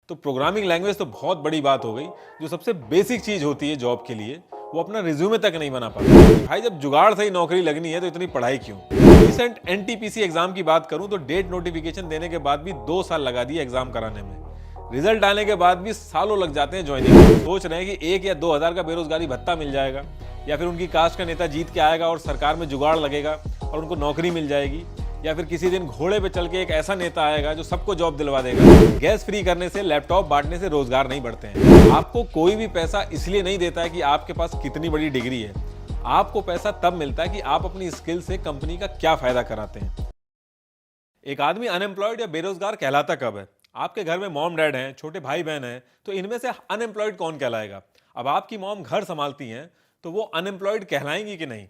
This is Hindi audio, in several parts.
तो प्रोग्रामिंग लैंग्वेज तो बहुत बड़ी बात हो गई। जो सबसे बेसिक चीज होती है जॉब के लिए, वो अपना रिज्यूमे तक नहीं बना पाता। भाई जब जुगाड़ से ही नौकरी लगनी है तो इतनी पढ़ाई क्यों। रिसेंट एनटीपीसी एग्जाम की बात करूं तो डेट नोटिफिकेशन देने के बाद भी 2 साल लगा दिए एग्जाम कराने में। रिजल्ट आने के बाद भी सालों लग जाते हैं ज्वाइनिंग में। सोच रहे हैं कि 1 या 2 हजार का बेरोजगारी भत्ता मिल जाएगा, या फिर उनकी कास्ट का नेता जीत के आएगा और सरकार में जुगाड़ लगेगा और उनको नौकरी मिल जाएगी, या फिर किसी दिन घोड़े पे चल के एक ऐसा नेता आएगा जो सबको जॉब दिलवा देगा। गैस फ्री करने से, लैपटॉप बांटने से रोजगार नहीं बढ़ते हैं। आपको कोई भी पैसा इसलिए नहीं देता है कि आपके पास कितनी बड़ी डिग्री है। आपको पैसा तब मिलता है कि आप अपनी स्किल से कंपनी का क्या फायदा कराते हैं। एक आदमी अनएम्प्लॉयड या बेरोजगार कहलाता कब है? आपके घर में मॉम डैड हैं, छोटे भाई बहन हैं, तो इनमें से अनएम्प्लॉयड कौन कहलाएगा? अब आपकी मॉम घर संभालती हैं तो वो अनएम्प्लॉयड कहलाएंगी कि नहीं?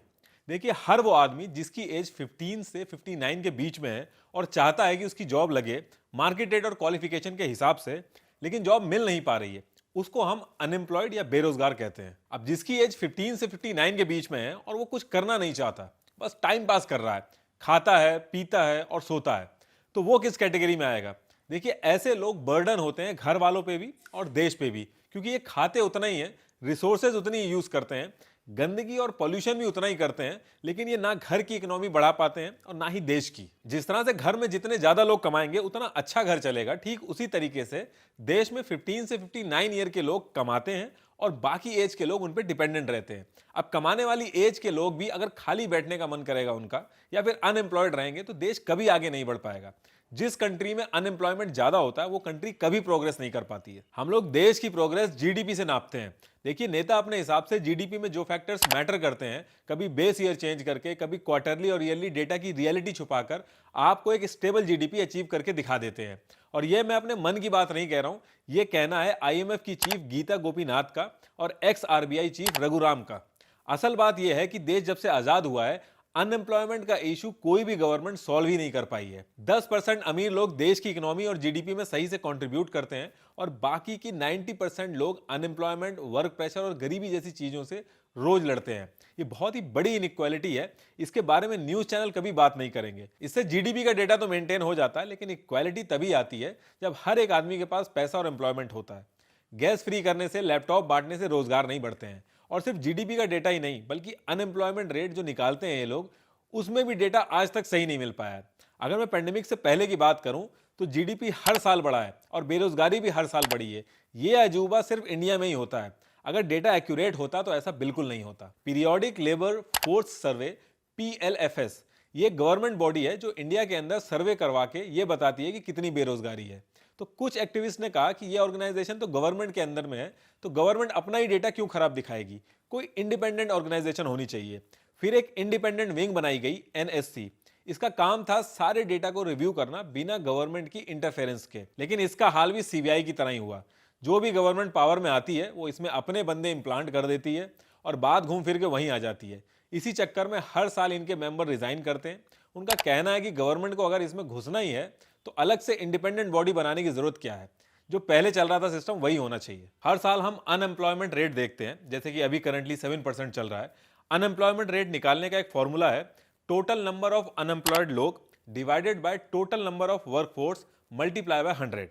देखिए, हर वो आदमी जिसकी एज 15 से 59 के बीच में है और चाहता है कि उसकी जॉब लगे मार्केट रेट और क्वालिफिकेशन के हिसाब से, लेकिन जॉब मिल नहीं पा रही है, उसको हम अनएम्प्लॉयड या बेरोजगार कहते हैं। अब जिसकी एज 15 से 59 के बीच में है और वो कुछ करना नहीं चाहता, बस टाइम पास कर रहा है, खाता है, पीता है और सोता है, तो वो किस कैटेगरी में आएगा? देखिए, ऐसे लोग बर्डन होते हैं घर वालों पे भी और देश पे भी, क्योंकि ये खाते उतना ही है, रिसोर्सेज उतनी यूज करते हैं, गंदगी और पॉल्यूशन भी उतना ही करते हैं, लेकिन ये ना घर की इकोनॉमी बढ़ा पाते हैं और ना ही देश की। जिस तरह से घर में जितने ज्यादा लोग कमाएंगे उतना अच्छा घर चलेगा, ठीक उसी तरीके से देश में 15 से 59 ईयर के लोग कमाते हैं और बाकी एज के लोग उन पर डिपेंडेंट रहते हैं। अब कमाने वाली एज के लोग भी अगर खाली बैठने का मन करेगा उनका, या फिर अनएम्प्लॉयड रहेंगे, तो देश कभी आगे नहीं बढ़ पाएगा। जिस कंट्री में अनएम्प्लॉयमेंट ज्यादा होता है वो कंट्री कभी प्रोग्रेस नहीं कर पाती है। हम लोग देश की प्रोग्रेस जीडीपी से नापते हैं। देखिए, नेता अपने हिसाब से जीडीपी में जो फैक्टर्स मैटर करते हैं, कभी बेस ईयर चेंज करके, कभी क्वार्टरली और ईयरली डेटा की रियलिटी छुपाकर आपको एक स्टेबल जीडीपी अचीव करके दिखा देते हैं। और ये मैं अपने मन की बात नहीं कह रहा हूं, ये कहना है आईएमएफ की चीफ गीता गोपीनाथ का और एक्स आरबीआई चीफ रघुराम का। असल बात यह है कि देश जब से आजाद हुआ है, अनएम्प्लॉयमेंट का इशू कोई भी गवर्नमेंट सॉल्व ही नहीं कर पाई है। 10% अमीर लोग देश की इकोनॉमी और जीडीपी में सही से कंट्रीब्यूट करते हैं, और बाकी की 90% लोग अनएम्प्लॉयमेंट, वर्क प्रेशर और गरीबी जैसी चीजों से रोज लड़ते हैं। ये बहुत ही बड़ी इनइक्वालिटी है। इसके बारे में न्यूज चैनल कभी बात नहीं करेंगे। इससे जीडीपी का डेटा तो मेंटेन हो जाता है, लेकिन इक्वालिटी तभी आती है जब हर एक आदमी के पास पैसा और एम्प्लॉयमेंट होता है। गैस फ्री करने से, लैपटॉप बांटने से रोजगार नहीं बढ़ते हैं। और सिर्फ जीडीपी का डेटा ही नहीं, बल्कि अनएम्प्लॉयमेंट रेट जो निकालते हैं ये लोग, उसमें भी डेटा आज तक सही नहीं मिल पाया है। अगर मैं पेंडेमिक से पहले की बात करूं तो जीडीपी हर साल बढ़ा है और बेरोजगारी भी हर साल बढ़ी है। ये अजूबा सिर्फ इंडिया में ही होता है। अगर डेटा एक्यूरेट होता तो ऐसा बिल्कुल नहीं होता। Periodic labour force survey, PLFS, ये गवर्नमेंट बॉडी है जो इंडिया के अंदर सर्वे करवा के ये बताती है कि कितनी बेरोजगारी है। तो कुछ एक्टिविस्ट ने कहा कि ये ऑर्गेनाइजेशन तो गवर्नमेंट के अंदर में है, तो गवर्नमेंट अपना ही डेटा क्यों खराब दिखाएगी, कोई इंडिपेंडेंट ऑर्गेनाइजेशन होनी चाहिए। फिर एक इंडिपेंडेंट विंग बनाई गई, एनएससी। इसका काम था सारे डेटा को रिव्यू करना बिना गवर्नमेंट की इंटरफेरेंस के। लेकिन इसका हाल भी सीबीआई की तरह ही हुआ। जो भी गवर्नमेंट पावर में आती है वो इसमें अपने बंदे इंप्लांट कर देती है और बात घूम फिर के वहीं आ जाती है। इसी चक्कर में हर साल इनके मेंबर रिजाइन करते हैं। उनका कहना है कि गवर्नमेंट को अगर इसमें घुसना ही है तो अलग से इंडिपेंडेंट बॉडी बनाने की जरूरत क्या है, जो पहले चल रहा था सिस्टम वही होना चाहिए। हर साल हम अनएम्प्लॉयमेंट रेट देखते हैं, जैसे कि अभी करंटली 7% चल रहा है। अनएम्प्लॉयमेंट रेट निकालने का एक फॉर्मूला है, टोटल नंबर ऑफ अनएम्प्लॉयड लोग divided by total number of workforce multiply by 100।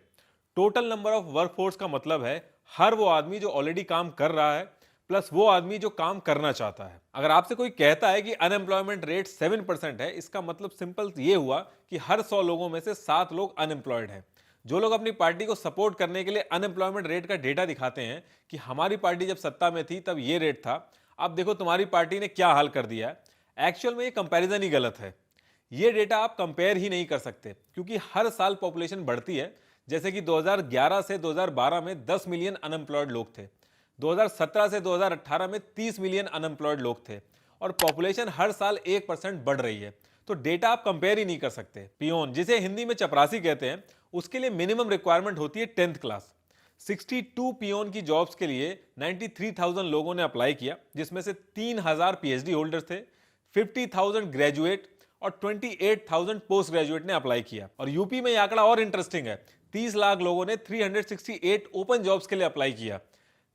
Total number of workforce का मतलब है हर वो आदमी जो ऑलरेडी काम कर रहा है प्लस वो आदमी जो काम करना चाहता है। अगर आपसे कोई कहता है कि अनएम्प्लॉयमेंट रेट 7% है, इसका मतलब सिंपल ये हुआ कि हर 100 लोगों में से 7 लोग अनएम्प्लॉयड हैं। जो लोग अपनी पार्टी को सपोर्ट करने के लिए अनएम्प्लॉयमेंट रेट का डेटा दिखाते हैं कि हमारी पार्टी जब सत्ता में थी तब ये रेट था, अब देखो तुम्हारी पार्टी ने क्या हाल कर दिया है, एक्चुअल में ये कंपैरिजन ही गलत है। ये डेटा आप कंपेयर ही नहीं कर सकते, क्योंकि हर साल पॉपुलेशन बढ़ती है। जैसे कि 2011 से 2012 में 10 मिलियन अनएम्प्लॉयड लोग थे, 2017 से 2018 में 30 मिलियन अनएम्प्लॉयड लोग थे, और पॉपुलेशन हर साल 1% बढ़ रही है। तो डेटा आप कंपेयर ही नहीं कर सकते। पियोन, जिसे हिंदी में चपरासी कहते हैं, उसके लिए मिनिमम रिक्वायरमेंट होती है 10th क्लास। 62 पियोन की जॉब्स के लिए 93,000 लोगों ने अप्लाई किया, जिसमें से 3,000 पीएचडी होल्डर थे, 50,000 ग्रेजुएट और 28,000 पोस्ट ग्रेजुएट ने अप्लाई किया। और यूपी में यह आंकड़ा और इंटरेस्टिंग है, 30 लाख लोगों ने 368 ओपन जॉब्स के लिए अप्लाई किया।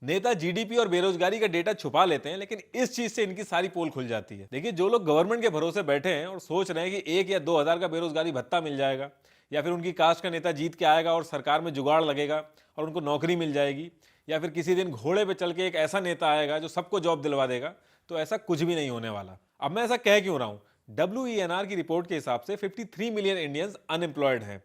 नेता जीडीपी और बेरोजगारी का डेटा छुपा लेते हैं, लेकिन इस चीज से इनकी सारी पोल खुल जाती है। देखिए, जो लोग गवर्नमेंट के भरोसे बैठे हैं और सोच रहे हैं कि 1 या 2 हजार का बेरोजगारी भत्ता मिल जाएगा, या फिर उनकी कास्ट का नेता जीत के आएगा और सरकार में जुगाड़ लगेगा और उनको नौकरी मिल जाएगी, या फिर किसी दिन घोड़े पे चल के एक ऐसा नेता आएगा जो सबको जॉब दिलवा देगा, तो ऐसा कुछ भी नहीं होने वाला। अब मैं ऐसा कह क्यों रहा हूं? WENR की रिपोर्ट के हिसाब से 53 मिलियन इंडियंस अनएम्प्लॉयड हैं।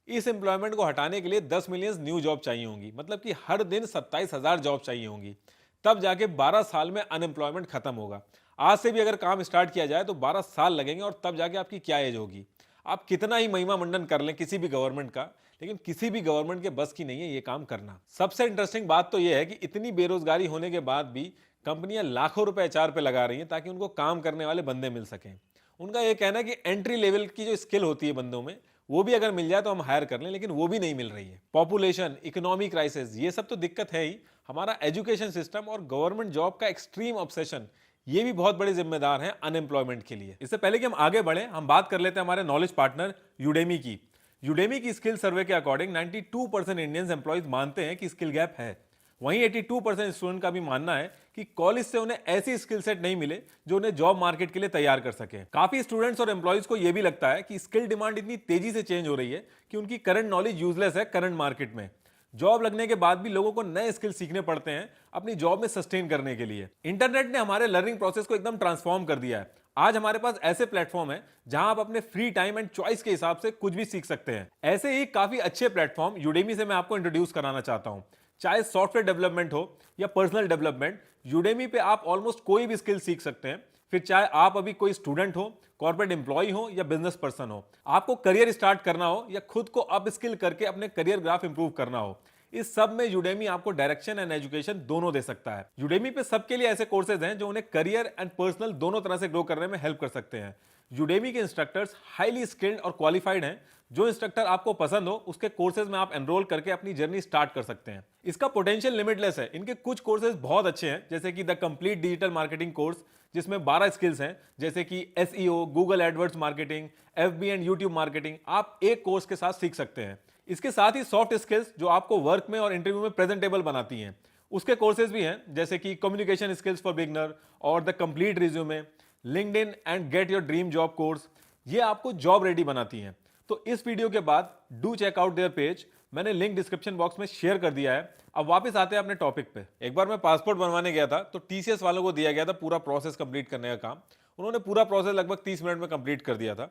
इस एम्प्लॉयमेंट को हटाने के लिए 10 मिलियन न्यू जॉब चाहिए होंगी, मतलब कि हर दिन 27,000 जॉब चाहिए होंगी, तब जाके 12 साल में अनएम्प्लॉयमेंट खत्म होगा। आज से भी अगर काम स्टार्ट किया जाए तो 12 साल लगेंगे और तब जाके आपकी क्या एज होगी। आप कितना ही महिमा मंडन कर लें किसी भी गवर्नमेंट का, लेकिन किसी भी गवर्नमेंट के बस की नहीं है ये काम करना। सबसे इंटरेस्टिंग बात तो यह है कि इतनी बेरोजगारी होने के बाद भी कंपनियां लाखों रुपए एचआर पे लगा रही हैं ताकि उनको काम करने वाले बंदे मिल सकें। उनका यह कहना है कि एंट्री लेवल की जो स्किल होती है बंदों में, वो भी अगर मिल जाए तो हम हायर कर लें, लेकिन वो भी नहीं मिल रही है। पॉपुलेशन, इकोनॉमिक क्राइसिस, ये सब तो दिक्कत है ही। हमारा एजुकेशन सिस्टम और गवर्नमेंट जॉब का एक्सट्रीम ऑब्सेशन, ये भी बहुत बड़े जिम्मेदार हैं अनएम्प्लॉयमेंट के लिए। इससे पहले कि हम आगे बढ़े, हम बात कर लेते हैं हमारे नॉलेज पार्टनर यूडेमी की। यूडेमी की स्किल सर्वे के अकॉर्डिंग 92% इंडियंस एम्प्लॉयज मानते हैं कि स्किल गैप है। वहीं 82% स्टूडेंट का भी मानना है कि कॉलेज से उन्हें ऐसी स्किल सेट नहीं मिले जो उन्हें जॉब मार्केट के लिए तैयार कर सके। काफी स्टूडेंट्स और एम्प्लॉयज को यह भी लगता है कि स्किल डिमांड इतनी तेजी से चेंज हो रही है कि उनकी करंट नॉलेज यूजलेस है करंट मार्केट में। जॉब लगने के बाद भी लोगों को नए स्किल सीखने पड़ते हैं अपनी जॉब में सस्टेन करने के लिए। इंटरनेट ने हमारे लर्निंग प्रोसेस को एकदम ट्रांसफॉर्म कर दिया है। आज हमारे पास ऐसे प्लेटफॉर्म है जहां आप अपने फ्री टाइम एंड चॉइस के हिसाब से कुछ भी सीख सकते हैं। ऐसे ही काफी अच्छे प्लेटफॉर्म यूडेमी से मैं आपको इंट्रोड्यूस कराना चाहता हूं। चाहे सॉफ्टवेयर डेवलपमेंट हो या पर्सनल डेवलपमेंट, यूडेमी पे आप ऑलमोस्ट कोई भी स्किल सीख सकते हैं। फिर चाहे आप अभी कोई स्टूडेंट हो, कॉर्पोरेट एम्प्लॉय हो या बिजनेस पर्सन हो, आपको करियर स्टार्ट करना हो या खुद को अप स्किल करके अपने करियर ग्राफ इंप्रूव करना हो, इस सब में यूडेमी आपको डायरेक्शन एंड एजुकेशन दोनों दे सकता है। यूडेमी पे सबके लिए ऐसे कोर्सेज हैं जो उन्हें करियर एंड पर्सनल दोनों तरह से ग्रो करने में हेल्प कर सकते हैं। यूडेमी के इंस्ट्रक्टर्स हाईली स्किल्ड और क्वालिफाइड हैं। जो इंस्ट्रक्टर आपको पसंद हो उसके कोर्सेज में आप एनरोल करके अपनी जर्नी स्टार्ट कर सकते हैं। इसका पोटेंशियल लिमिटलेस है। इनके कुछ कोर्सेज बहुत अच्छे हैं, जैसे कि the complete digital marketing course, जिसमें 12 स्किल्स हैं, जैसे कि SEO, Google AdWords marketing, FB and YouTube marketing, आप एक कोर्स के साथ सीख सकते हैं। इसके साथ ही सॉफ्ट स्किल्स जो आपको वर्क में और इंटरव्यू में प्रेजेंटेबल बनाती हैं, उसके कोर्सेज भी हैं, जैसे कि कम्युनिकेशन स्किल्स फॉर बिगनर और the complete resume, LinkedIn and get your dream job course. ये आपको जॉब रेडी बनाती हैं। तो इस वीडियो के बाद do check out their page, मैंने लिंक डिस्क्रिप्शन बॉक्स में शेयर कर दिया है। अब वापस आते हैं अपने टॉपिक पे। एक बार मैं पासपोर्ट बनवाने गया था तो टीसीएस वालों को दिया गया था पूरा प्रोसेस कंप्लीट करने का काम। उन्होंने पूरा प्रोसेस लगभग 30 मिनट में कंप्लीट कर दिया था।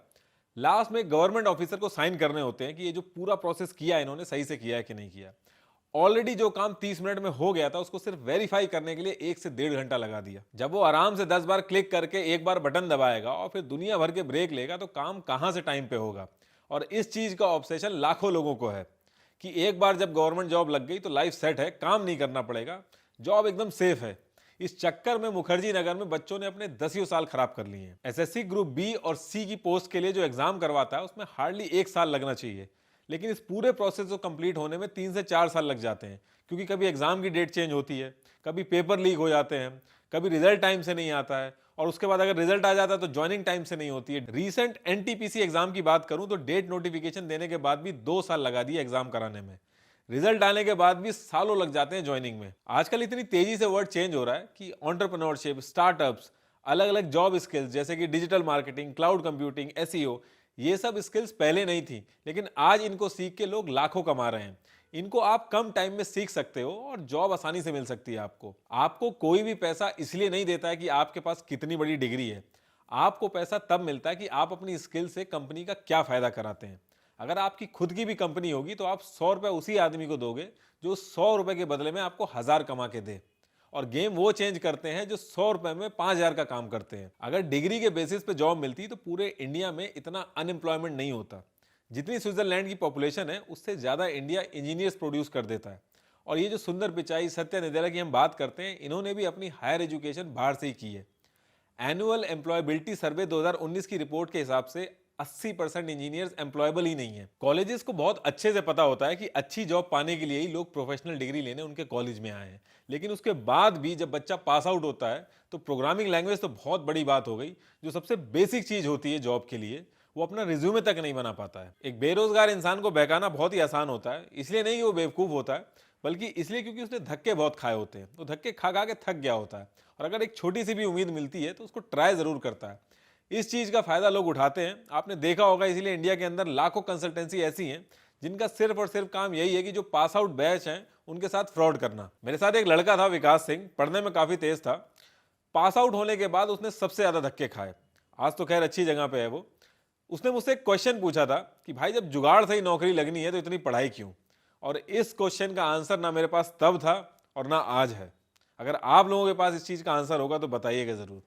लास्ट में गवर्नमेंट ऑफिसर को साइन करने होते हैं कि ये जो पूरा प्रोसेस किया है इन्होंने सही से किया है कि नहीं किया। ऑलरेडी जो काम 30 मिनट में हो गया था उसको सिर्फ वेरीफाई करने के लिए 1 से 1.5 घंटा लगा दिया। जब वो आराम से 10 बार क्लिक करके एक बार बटन दबाएगा और फिर दुनिया भर के ब्रेक लेगा तो काम कहां से टाइम पे होगा। और इस चीज का ऑब्सेशन लाखों लोगों को है कि एक बार जब गवर्नमेंट जॉब लग गई तो लाइफ सेट है, काम नहीं करना पड़ेगा, जॉब एकदम सेफ है। इस चक्कर में मुखर्जी नगर में बच्चों ने अपने 10 साल खराब कर लिए हैं। एसएससी ग्रुप बी और सी की पोस्ट के लिए जो एग्जाम करवाता है उसमें हार्डली 1 साल लगना चाहिए, लेकिन इस पूरे प्रोसेस को कंप्लीट होने में 3 से 4 साल लग जाते हैं, क्योंकि कभी एग्जाम की डेट चेंज होती है, कभी पेपर लीक हो जाते हैं, कभी रिजल्ट टाइम से नहीं आता है, और उसके बाद अगर रिजल्ट आ जाता है तो ज्वाइनिंग टाइम से नहीं होती है। रीसेंट एनटीपीसी एग्जाम की बात करूं तो डेट नोटिफिकेशन देने के बाद भी 2 साल लगा दिए एग्जाम कराने में। रिजल्ट आने के बाद भी सालों लग जाते हैं ज्वाइनिंग में। आजकल इतनी तेजी से वर्ड चेंज हो रहा है कि एंटरप्रेन्योरशिप, स्टार्टअप्स, अलग अलग जॉब स्किल्स जैसे कि digital marketing, cloud computing, SEO, ये सब स्किल्स पहले नहीं थी, लेकिन आज इनको सीख के लोग लाखों कमा रहे हैं। इनको आप कम टाइम में सीख सकते हो और जॉब आसानी से मिल सकती है आपको कोई भी पैसा इसलिए नहीं देता है कि आपके पास कितनी बड़ी डिग्री है। आपको पैसा तब मिलता है कि आप अपनी स्किल से कंपनी का क्या फायदा कराते हैं। अगर आपकी खुद की भी कंपनी होगी तो आप 100 रुपए उसी आदमी को दोगे जो 100 रुपए के बदले में आपको 1000 कमा के दे। और गेम वो चेंज करते हैं जो 100 रुपए में 5000 का काम करते हैं। अगर डिग्री के बेसिस पे जॉब मिलती तो पूरे इंडिया में इतना अनएम्प्लॉयमेंट नहीं होता। जितनी स्विट्जरलैंड की पॉपुलेशन है उससे ज्यादा इंडिया इंजीनियर्स प्रोड्यूस कर देता है। और ये जो सुंदर पिचाई, सत्या नदेला की हम बात करते हैं, इन्होंने भी अपनी हायर एजुकेशन बाहर से ही की है। एनुअल एम्प्लॉयबिलिटी सर्वे 2019 की रिपोर्ट के हिसाब से 80% इंजीनियर्स एम्प्लॉयबल ही नहीं है। कॉलेजेस को बहुत अच्छे से पता होता है कि अच्छी जॉब पाने के लिए ही लोग प्रोफेशनल डिग्री लेने उनके कॉलेज में आए हैं, लेकिन उसके बाद भी जब बच्चा पास आउट होता है तो प्रोग्रामिंग लैंग्वेज तो बहुत बड़ी बात हो गई, जो सबसे बेसिक चीज होती है जॉब के लिए, वो अपना रिज्यूमे तक नहीं बना पाता है। एक बेरोजगार इंसान को बहकाना बहुत ही आसान होता है, इसलिए नहीं वो बेवकूफ होता है, बल्कि इसलिए क्योंकि उसने धक्के बहुत खाए होते हैं। तो धक्के खा खा के थक गया होता है, और अगर एक छोटी सी भी उम्मीद मिलती है तो उसको ट्राई जरूर करता है। इस चीज का फायदा लोग उठाते हैं, आपने देखा होगा। इसीलिए इंडिया के अंदर लाखों कंसल्टेंसी ऐसी हैं जिनका सिर्फ और सिर्फ काम यही है कि जो पास आउट बैच हैं उनके साथ फ्रॉड करना। मेरे साथ एक लड़का था, विकास सिंह, पढ़ने में काफी तेज था। पास आउट होने के बाद उसने सबसे ज्यादा धक्के खाए। आज तो खैर अच्छी जगह पे है वो। उसने मुझसे एक क्वेश्चन पूछा था कि भाई जब जुगाड़ से ही नौकरी लगनी है तो इतनी पढ़ाई क्यों। और इस क्वेश्चन का आंसर ना मेरे पास तब था और ना आज है। अगर आप लोगों के पास इस चीज का आंसर होगा तो बताइएगा जरूर।